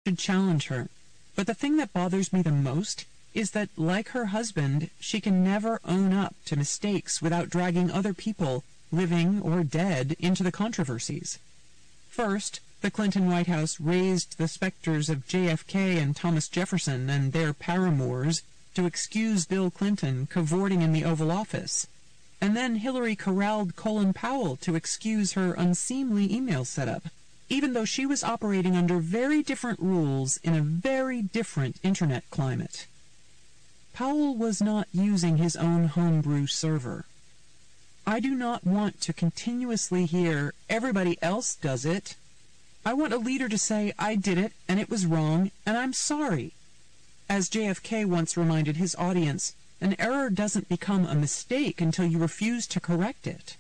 should challenge her. But the thing that bothers me the most is that, like her husband, she can never own up to mistakes without dragging other people, living or dead, into the controversies. First, the Clinton White House raised the specters of JFK and Thomas Jefferson and their paramours to excuse Bill Clinton cavorting in the Oval Office. And then Hillary corralled Colin Powell to excuse her unseemly email setup, even though she was operating under very different rules in a very different internet climate. Powell was not using his own homebrew server. I do not want to continuously hear, "Everybody else does it." I want a leader to say, "I did it, and it was wrong, and I'm sorry." As JFK once reminded his audience, an error doesn't become a mistake until you refuse to correct it.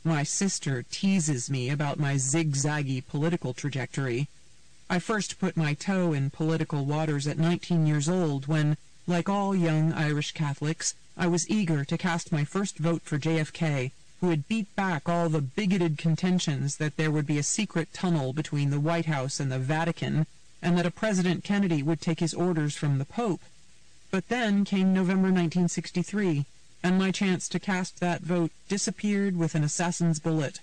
My sister teases me about my zigzaggy political trajectory. I first put my toe in political waters at 19 years old when, like all young Irish Catholics, I was eager to cast my first vote for JFK, who had beat back all the bigoted contentions that there would be a secret tunnel between the White House and the Vatican, and that a President Kennedy would take his orders from the Pope. But then came November 1963, and my chance to cast that vote disappeared with an assassin's bullet.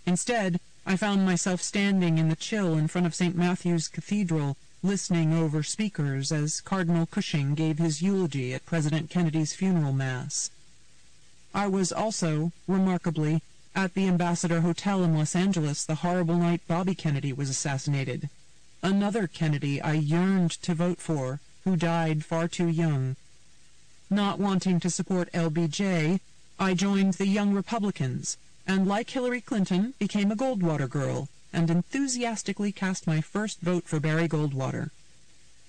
Instead, I found myself standing in the chill in front of St. Matthew's Cathedral, listening over speakers as Cardinal Cushing gave his eulogy at President Kennedy's funeral mass. I was also, remarkably, at the Ambassador Hotel in Los Angeles the horrible night Bobby Kennedy was assassinated. Another Kennedy I yearned to vote for, who died far too young. Not wanting to support LBJ, I joined the Young Republicans, and like Hillary Clinton, became a Goldwater girl, and enthusiastically cast my first vote for Barry Goldwater.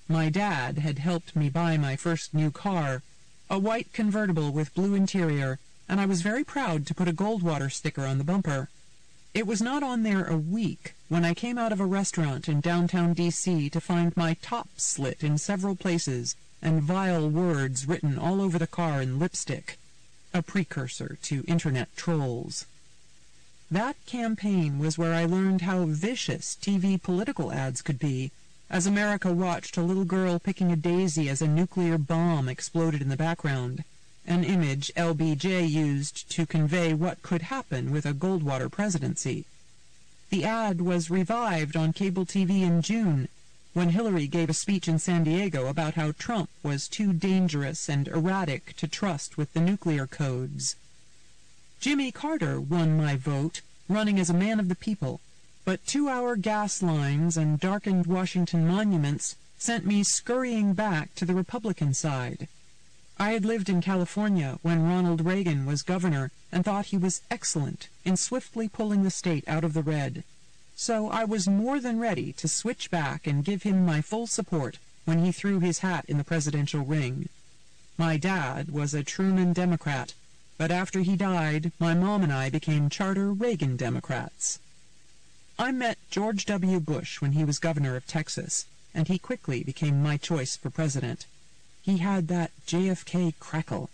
My dad had helped me buy my first new car, a white convertible with blue interior, and I was very proud to put a Goldwater sticker on the bumper. It was not on there a week when I came out of a restaurant in downtown D.C. to find my top slit in several places and vile words written all over the car in lipstick, a precursor to internet trolls. That campaign was where I learned how vicious TV political ads could be, as America watched a little girl picking a daisy as a nuclear bomb exploded in the background, an image LBJ used to convey what could happen with a Goldwater presidency. The ad was revived on cable TV in June, when Hillary gave a speech in San Diego about how Trump was too dangerous and erratic to trust with the nuclear codes. Jimmy Carter won my vote, running as a man of the people, but 2-hour gas lines and darkened Washington monuments sent me scurrying back to the Republican side. I had lived in California when Ronald Reagan was governor and thought he was excellent in swiftly pulling the state out of the red. So I was more than ready to switch back and give him my full support when he threw his hat in the presidential ring. My dad was a Truman Democrat, but after he died, my mom and I became charter Reagan Democrats. I met George W. Bush when he was governor of Texas, and he quickly became my choice for president. He had that JFK crackle.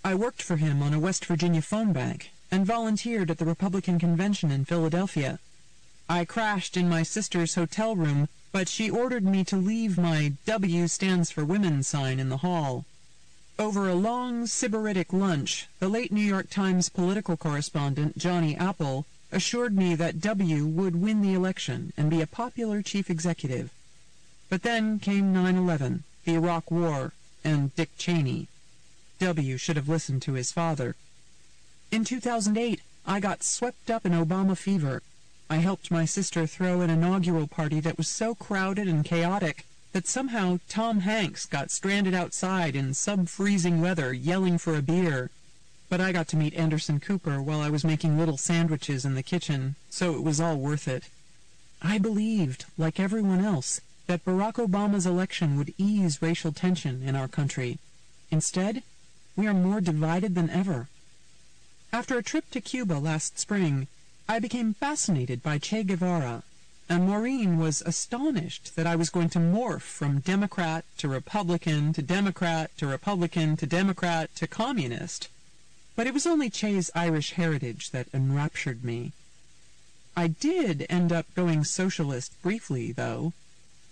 I worked for him on a West Virginia phone bank and volunteered at the Republican convention in Philadelphia. I crashed in my sister's hotel room, but she ordered me to leave my W stands for women sign in the hall. Over a long sybaritic lunch, the late New York Times political correspondent Johnny Apple assured me that W would win the election and be a popular chief executive. But then came 9/11, the Iraq War, and Dick Cheney. W should have listened to his father. In 2008, I got swept up in Obama fever. I helped my sister throw an inaugural party that was so crowded and chaotic that somehow Tom Hanks got stranded outside in sub-freezing weather yelling for a beer. But I got to meet Anderson Cooper while I was making little sandwiches in the kitchen, so it was all worth it. I believed, like everyone else, that Barack Obama's election would ease racial tension in our country. Instead, we are more divided than ever. After a trip to Cuba last spring, I became fascinated by Che Guevara, and Maureen was astonished that I was going to morph from Democrat to Republican to Democrat to Republican to Democrat to Communist. But it was only Che's Irish heritage that enraptured me. I did end up going socialist briefly, though.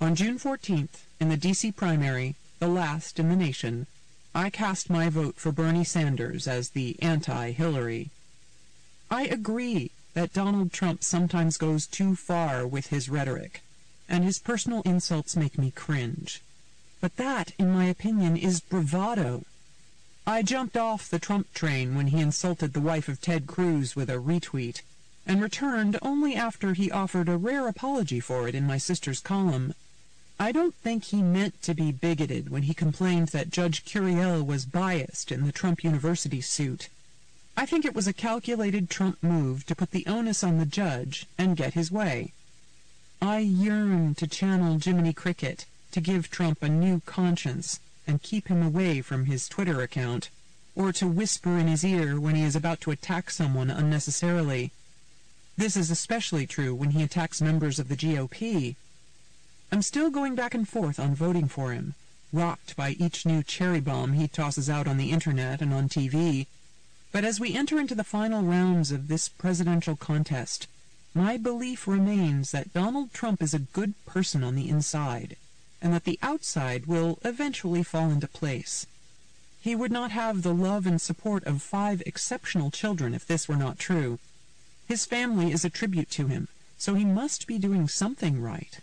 On June 14th, in the D.C. primary, the last in the nation, I cast my vote for Bernie Sanders as the anti-Hillary. I agree that Donald Trump sometimes goes too far with his rhetoric, and his personal insults make me cringe. But that, in my opinion, is bravado. I jumped off the Trump train when he insulted the wife of Ted Cruz with a retweet, and returned only after he offered a rare apology for it in my sister's column. I don't think he meant to be bigoted when he complained that Judge Curiel was biased in the Trump University suit. I think it was a calculated Trump move to put the onus on the judge and get his way. I yearn to channel Jiminy Cricket to give Trump a new conscience and keep him away from his Twitter account, or to whisper in his ear when he is about to attack someone unnecessarily. This is especially true when he attacks members of the GOP. I'm still going back and forth on voting for him, rocked by each new cherry bomb he tosses out on the internet and on TV. But as we enter into the final rounds of this presidential contest, my belief remains that Donald Trump is a good person on the inside, and that the outside will eventually fall into place. He would not have the love and support of 5 exceptional children if this were not true. His family is a tribute to him, so he must be doing something right.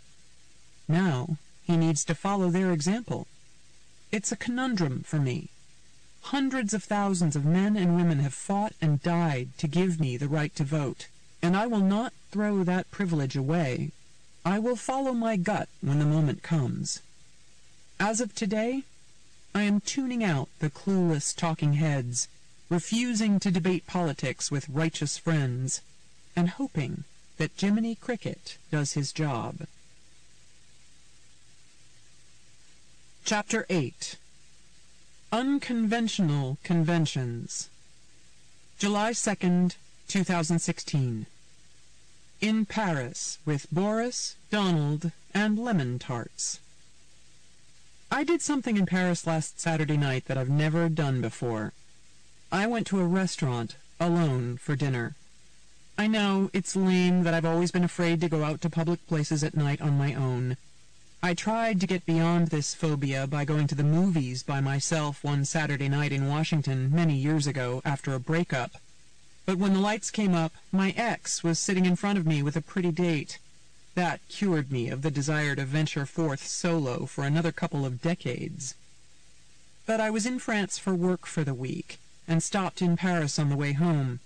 Now, he needs to follow their example. It's a conundrum for me. Hundreds of thousands of men and women have fought and died to give me the right to vote, and I will not throw that privilege away. I will follow my gut when the moment comes. As of today, I am tuning out the clueless talking heads, refusing to debate politics with righteous friends, and hoping that Jiminy Cricket does his job. Chapter 8. Unconventional Conventions. July 2nd, 2016. In Paris with Boris, Donald, and lemon tarts. I did something in Paris last Saturday night that I've never done before. I went to a restaurant, alone, for dinner. I know it's lame that I've always been afraid to go out to public places at night on my own. I tried to get beyond this phobia by going to the movies by myself one Saturday night in Washington many years ago after a breakup. But when the lights came up, my ex was sitting in front of me with a pretty date. That cured me of the desire to venture forth solo for another couple of decades. But I was in France for work for the week, and stopped in Paris on the way home.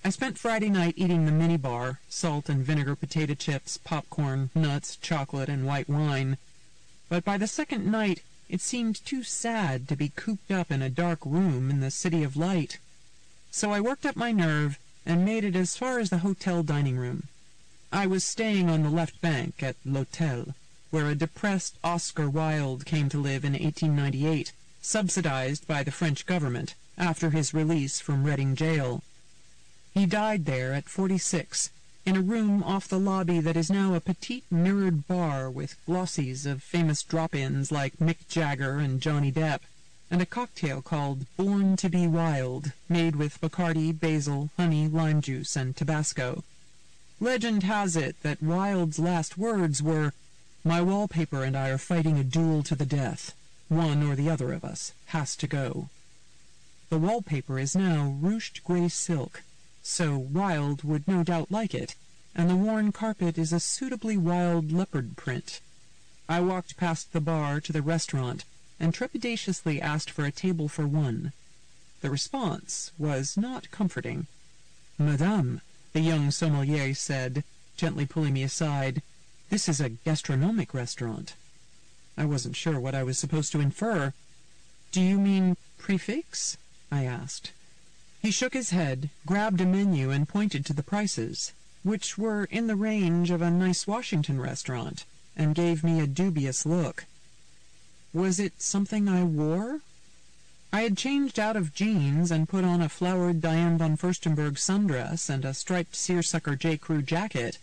I spent Friday night eating the minibar, salt and vinegar potato chips, popcorn, nuts, chocolate, and white wine. But by the second night, it seemed too sad to be cooped up in a dark room in the City of Light. So I worked up my nerve and made it as far as the hotel dining room. I was staying on the left bank at l'Hôtel, where a depressed Oscar Wilde came to live in 1898, subsidized by the French government after his release from Reading jail. He died there at 46, in a room off the lobby that is now a petite mirrored bar with glossies of famous drop-ins like Mick Jagger and Johnny Depp, and a cocktail called Born to be Wild, made with Bacardi, basil, honey, lime juice, and Tabasco. Legend has it that Wilde's last words were, "My wallpaper and I are fighting a duel to the death. One or the other of us has to go." The wallpaper is now ruched gray silk, so Wilde would no doubt like it, and the worn carpet is a suitably wild leopard print. I walked past the bar to the restaurant, and trepidatiously asked for a table for one. The response was not comforting. "Madame," the young sommelier said, gently pulling me aside, "this is a gastronomic restaurant." I wasn't sure what I was supposed to infer. "Do you mean prefix?" I asked. He shook his head, grabbed a menu, and pointed to the prices, which were in the range of a nice Washington restaurant, and gave me a dubious look. Was it something I wore? I had changed out of jeans and put on a flowered Diane von Furstenberg sundress and a striped seersucker J. Crew jacket.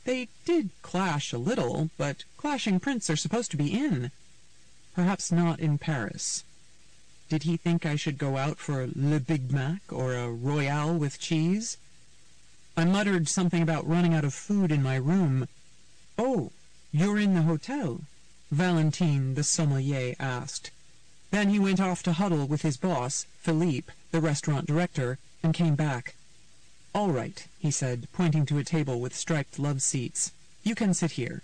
They did clash a little, but clashing prints are supposed to be in. Perhaps not in Paris. Did he think I should go out for Le Big Mac or a Royale with cheese? I muttered something about running out of food in my room. "Oh, "You're in the hotel?" Valentine the sommelier asked. Then he went off to huddle with his boss, Philippe, the restaurant director, and came back. "All right," he said, pointing to a table with striped love seats. "You can sit here."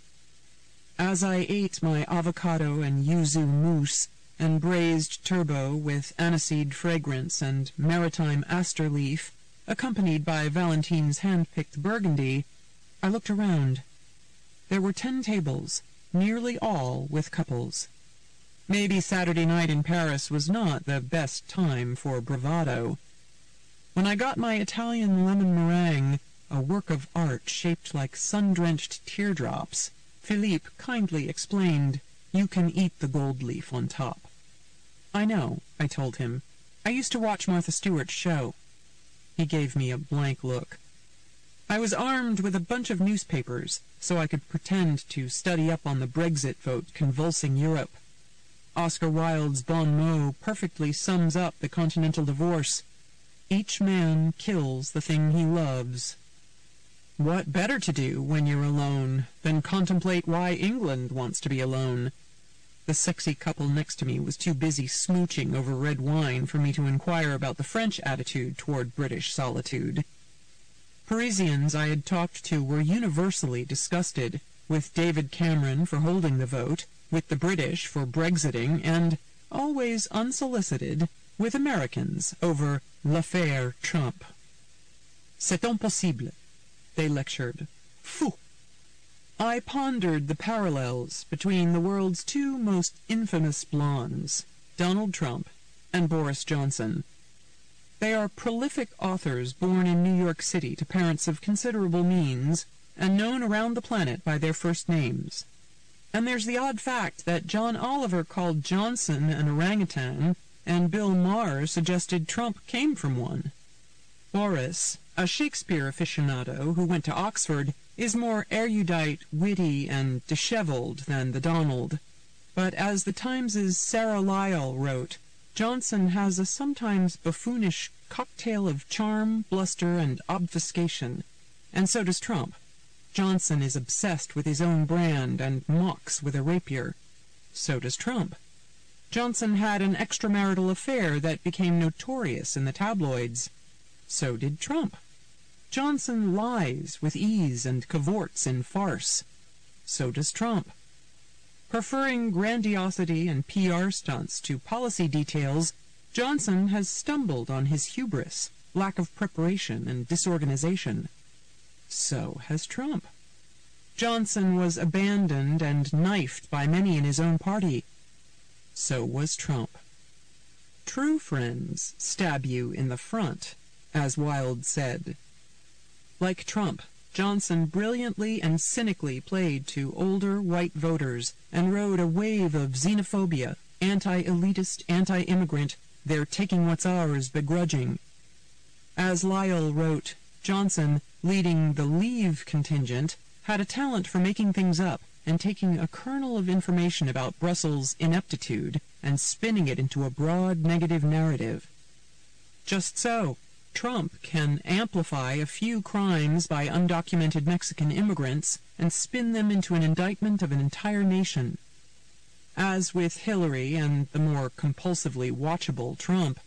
As I ate my avocado and yuzu mousse and braised turbot with aniseed fragrance and maritime aster leaf, accompanied by Valentine's hand-picked burgundy, I looked around. There were 10 tables, nearly all with couples. Maybe Saturday night in Paris was not the best time for bravado. When I got my Italian lemon meringue, a work of art shaped like sun-drenched teardrops, Philippe kindly explained, "You can eat the gold leaf on top." "I know," I told him. "I used to watch Martha Stewart's show." He gave me a blank look. I was armed with a bunch of newspapers, so I could pretend to study up on the Brexit vote convulsing Europe. Oscar Wilde's bon mot perfectly sums up the continental divorce. Each man kills the thing he loves. What better to do when you're alone than contemplate why England wants to be alone? The sexy couple next to me was too busy smooching over red wine for me to inquire about the French attitude toward British solitude. Parisians I had talked to were universally disgusted with David Cameron for holding the vote, with the British for Brexiting, and, always unsolicited, with Americans over l'affaire Trump. "C'est impossible," they lectured. Fou! I pondered the parallels between the world's 2 most infamous blondes, Donald Trump and Boris Johnson. They are prolific authors born in New York City to parents of considerable means and known around the planet by their first names. And there's the odd fact that John Oliver called Johnson an orangutan, and Bill Maher suggested Trump came from one. Boris, a Shakespeare aficionado who went to Oxford, is more erudite, witty, and disheveled than the Donald. But as the Times' Sarah Lyall wrote, Johnson has a sometimes buffoonish cocktail of charm, bluster, and obfuscation, and so does Trump. Johnson is obsessed with his own brand and mocks with a rapier. So does Trump. Johnson had an extramarital affair that became notorious in the tabloids. So did Trump. Johnson lies with ease and cavorts in farce. So does Trump. Preferring grandiosity and PR stunts to policy details, Johnson has stumbled on his hubris, lack of preparation, and disorganization. So has Trump. Johnson was abandoned and knifed by many in his own party. So was Trump. True friends stab you in the front, as Wilde said. Like Trump, Johnson brilliantly and cynically played to older white voters and rode a wave of xenophobia, anti-elitist, anti-immigrant, they're taking what's ours begrudging. As Lyell wrote, Johnson, leading the Leave contingent, had a talent for making things up and taking a kernel of information about Brussels' ineptitude and spinning it into a broad negative narrative. Just so, Trump can amplify a few crimes by undocumented Mexican immigrants and spin them into an indictment of an entire nation. As with Hillary and the more compulsively watchable Trump,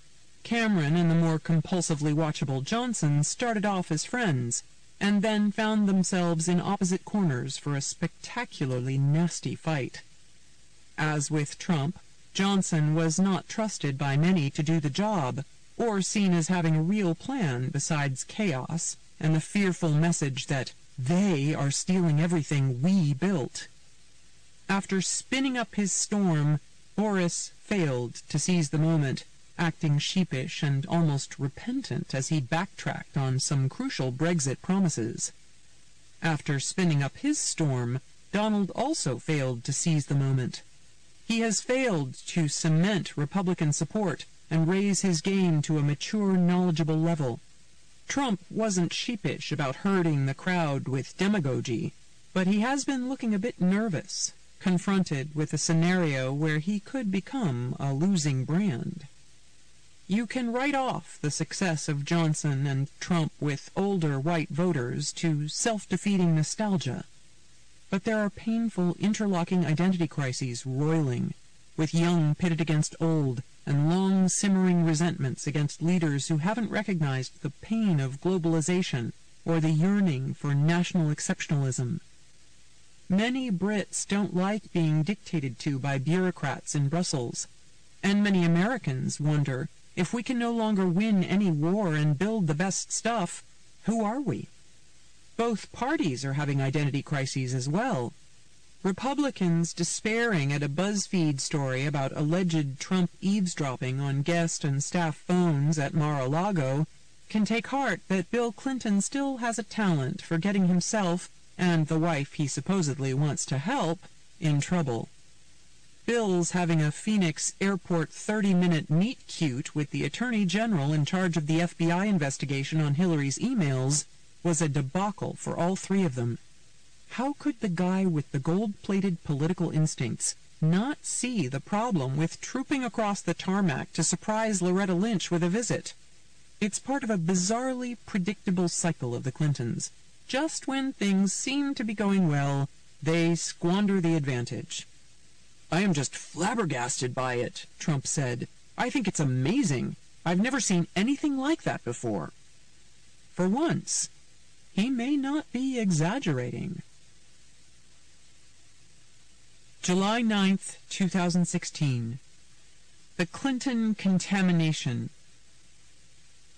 Cameron and the more compulsively watchable Johnson started off as friends, and then found themselves in opposite corners for a spectacularly nasty fight. As with Trump, Johnson was not trusted by many to do the job, or seen as having a real plan besides chaos and the fearful message that they are stealing everything we built. After spinning up his storm, Boris failed to seize the moment, acting sheepish and almost repentant as he backtracked on some crucial Brexit promises. After spinning up his storm, Donald also failed to seize the moment. He has failed to cement Republican support and raise his game to a mature, knowledgeable level. Trump wasn't sheepish about herding the crowd with demagogy, but he has been looking a bit nervous, confronted with a scenario where he could become a losing brand. You can write off the success of Johnson and Trump with older white voters to self-defeating nostalgia. But there are painful interlocking identity crises roiling, with young pitted against old, and long simmering resentments against leaders who haven't recognized the pain of globalization or the yearning for national exceptionalism. Many Brits don't like being dictated to by bureaucrats in Brussels, and many Americans wonder, if we can no longer win any war and build the best stuff, who are we? Both parties are having identity crises as well. Republicans despairing at a BuzzFeed story about alleged Trump eavesdropping on guest and staff phones at Mar-a-Lago can take heart that Bill Clinton still has a talent for getting himself, and the wife he supposedly wants to help, in trouble. Bill's having a Phoenix airport 30-minute meet-cute with the Attorney General in charge of the FBI investigation on Hillary's emails was a debacle for all three of them. How could the guy with the gold-plated political instincts not see the problem with trooping across the tarmac to surprise Loretta Lynch with a visit? It's part of a bizarrely predictable cycle of the Clintons. Just when things seem to be going well, they squander the advantage. "I am just flabbergasted by it," Trump said. "I think it's amazing. I've never seen anything like that before." For once, he may not be exaggerating. July 9th, 2016. The Clinton contamination.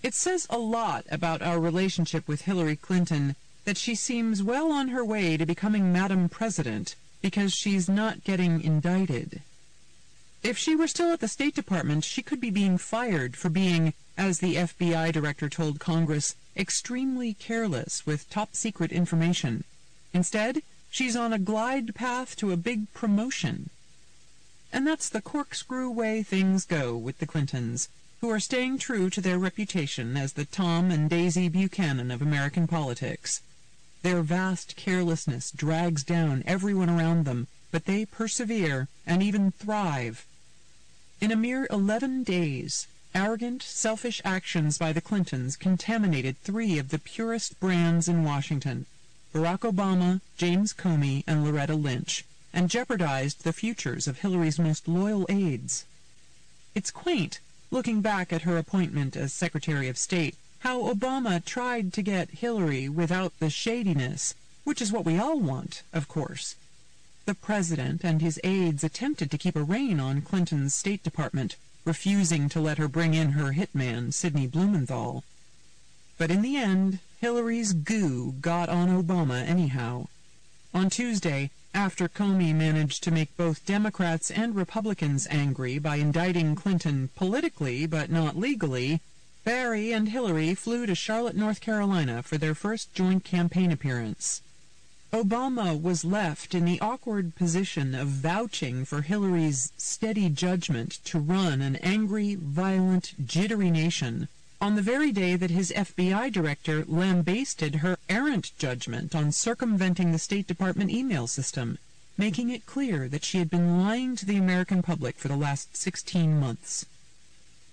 It says a lot about our relationship with Hillary Clinton that she seems well on her way to becoming Madam President because she's not getting indicted. If she were still at the State Department, she could be being fired for being, as the FBI director told Congress, extremely careless with top-secret information. Instead, she's on a glide path to a big promotion. And that's the corkscrew way things go with the Clintons, who are staying true to their reputation as the Tom and Daisy Buchanan of American politics. Their vast carelessness drags down everyone around them, but they persevere and even thrive. In a mere 11 days, arrogant, selfish actions by the Clintons contaminated 3 of the purest brands in Washington, Barack Obama, James Comey, and Loretta Lynch, and jeopardized the futures of Hillary's most loyal aides. It's quaint, looking back at her appointment as Secretary of State, how Obama tried to get Hillary without the shadiness, which is what we all want, of course. The president and his aides attempted to keep a rein on Clinton's State Department, refusing to let her bring in her hitman, Sidney Blumenthal. But in the end, Hillary's goo got on Obama anyhow. On Tuesday, after Comey managed to make both Democrats and Republicans angry by indicting Clinton politically but not legally, Barry and Hillary flew to Charlotte, North Carolina for their first joint campaign appearance. Obama was left in the awkward position of vouching for Hillary's steady judgment to run an angry, violent, jittery nation on the very day that his FBI director lambasted her errant judgment on circumventing the State Department email system, making it clear that she had been lying to the American public for the last 16 months.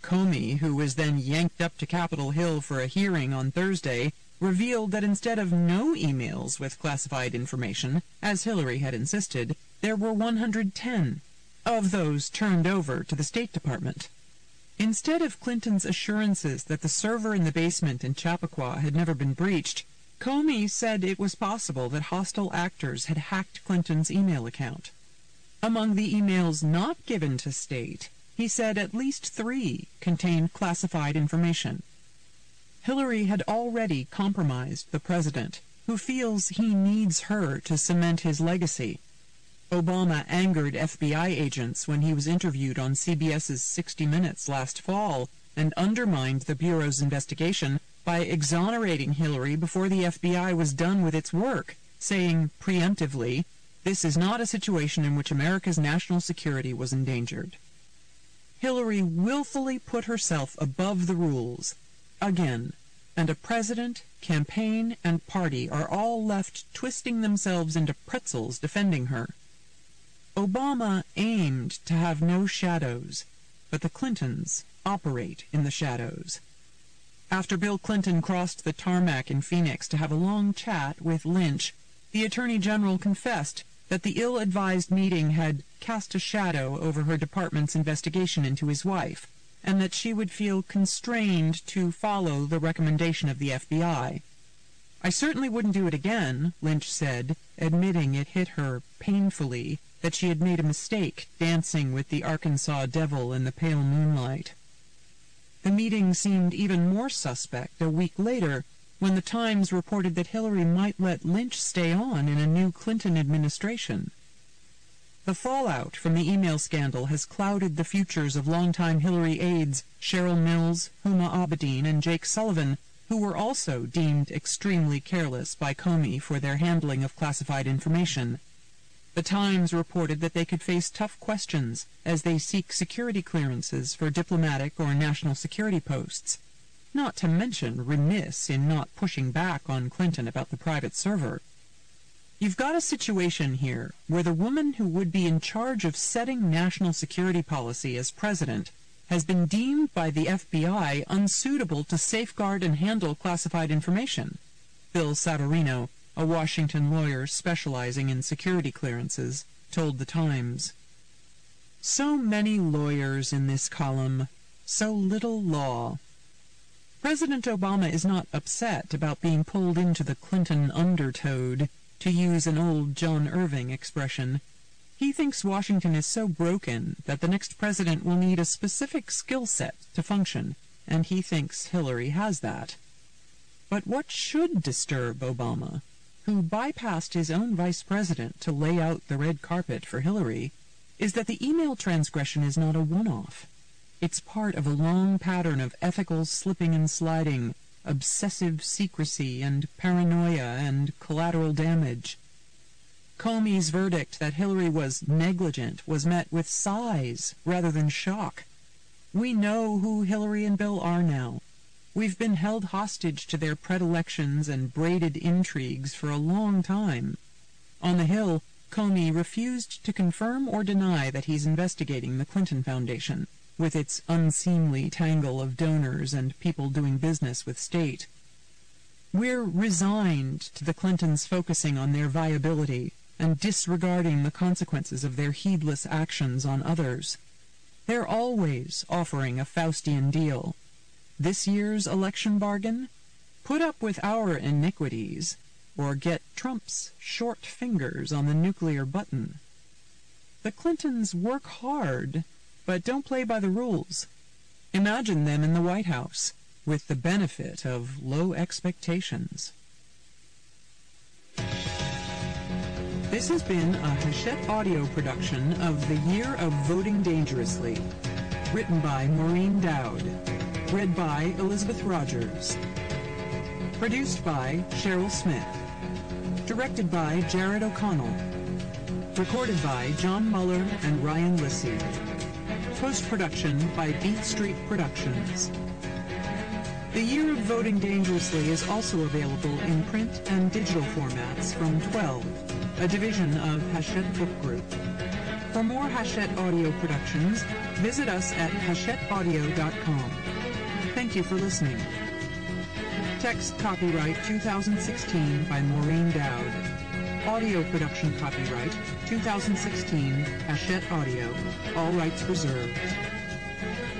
Comey, who was then yanked up to Capitol Hill for a hearing on Thursday, revealed that instead of no emails with classified information, as Hillary had insisted, there were 110 of those turned over to the State Department. Instead of Clinton's assurances that the server in the basement in Chappaqua had never been breached, Comey said it was possible that hostile actors had hacked Clinton's email account. Among the emails not given to State, he said at least 3 contained classified information. Hillary had already compromised the president, who feels he needs her to cement his legacy. Obama angered FBI agents when he was interviewed on CBS's 60 Minutes last fall and undermined the Bureau's investigation by exonerating Hillary before the FBI was done with its work, saying preemptively, "This is not a situation in which America's national security was endangered." Hillary willfully put herself above the rules, again, and a president, campaign, and party are all left twisting themselves into pretzels defending her. Obama aimed to have no shadows, but the Clintons operate in the shadows. After Bill Clinton crossed the tarmac in Phoenix to have a long chat with Lynch, the The Attorney General confessed that the ill-advised meeting had cast a shadow over her department's investigation into his wife, and that she would feel constrained to follow the recommendation of the FBI. "I certainly wouldn't do it again," Lynch said, admitting it hit her painfully that she had made a mistake dancing with the Arkansas devil in the pale moonlight. The meeting seemed even more suspect a week later, when the Times reported that Hillary might let Lynch stay on in a new Clinton administration. The fallout from the email scandal has clouded the futures of longtime Hillary aides Cheryl Mills, Huma Abedin, and Jake Sullivan, who were also deemed extremely careless by Comey for their handling of classified information. The Times reported that they could face tough questions as they seek security clearances for diplomatic or national security posts, not to mention remiss in not pushing back on Clinton about the private server. You've got a situation here where the woman who would be in charge of setting national security policy as president has been deemed by the FBI unsuitable to safeguard and handle classified information. Bill Savarino, a Washington lawyer specializing in security clearances, told the Times. So many lawyers in this column, so little law. President Obama is not upset about being pulled into the Clinton undertowed, to use an old John Irving expression. He thinks Washington is so broken that the next president will need a specific skill set to function, and he thinks Hillary has that. But what should disturb Obama, who bypassed his own vice president to lay out the red carpet for Hillary, is that the email transgression is not a one-off. It's part of a long pattern of ethical slipping and sliding, obsessive secrecy and paranoia and collateral damage. Comey's verdict that Hillary was negligent was met with sighs rather than shock. We know who Hillary and Bill are now. We've been held hostage to their predilections and braided intrigues for a long time. On the Hill, Comey refused to confirm or deny that he's investigating the Clinton Foundation, with its unseemly tangle of donors and people doing business with state. We're resigned to the Clintons focusing on their viability and disregarding the consequences of their heedless actions on others. They're always offering a Faustian deal. This year's election bargain? Put up with our iniquities, or get Trump's short fingers on the nuclear button. The Clintons work hard, but don't play by the rules. Imagine them in the White House, with the benefit of low expectations. This has been a Hachette audio production of The Year of Voting Dangerously, written by Maureen Dowd, read by Elizabeth Rogers, produced by Cheryl Smith, directed by Jared O'Connell, recorded by John Muller and Ryan Lissy. Post-production by Beat Street Productions. The Year of Voting Dangerously is also available in print and digital formats from 12, a division of Hachette Book Group. For more Hachette audio productions, visit us at hachetteaudio.com. Thank you for listening. Text copyright 2016 by Maureen Dowd. Audio production copyright 2016 Hachette Audio. All rights reserved.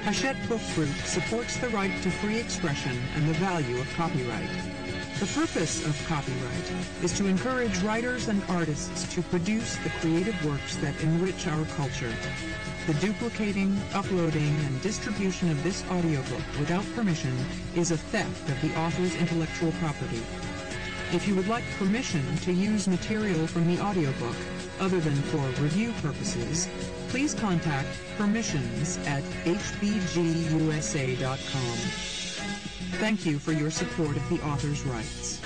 Hachette Book Group supports the right to free expression and the value of copyright. The purpose of copyright is to encourage writers and artists to produce the creative works that enrich our culture. The duplicating, uploading, and distribution of this audiobook without permission is a theft of the author's intellectual property. If you would like permission to use material from the audiobook, other than for review purposes, please contact permissions@hbgusa.com. Thank you for your support of the author's rights.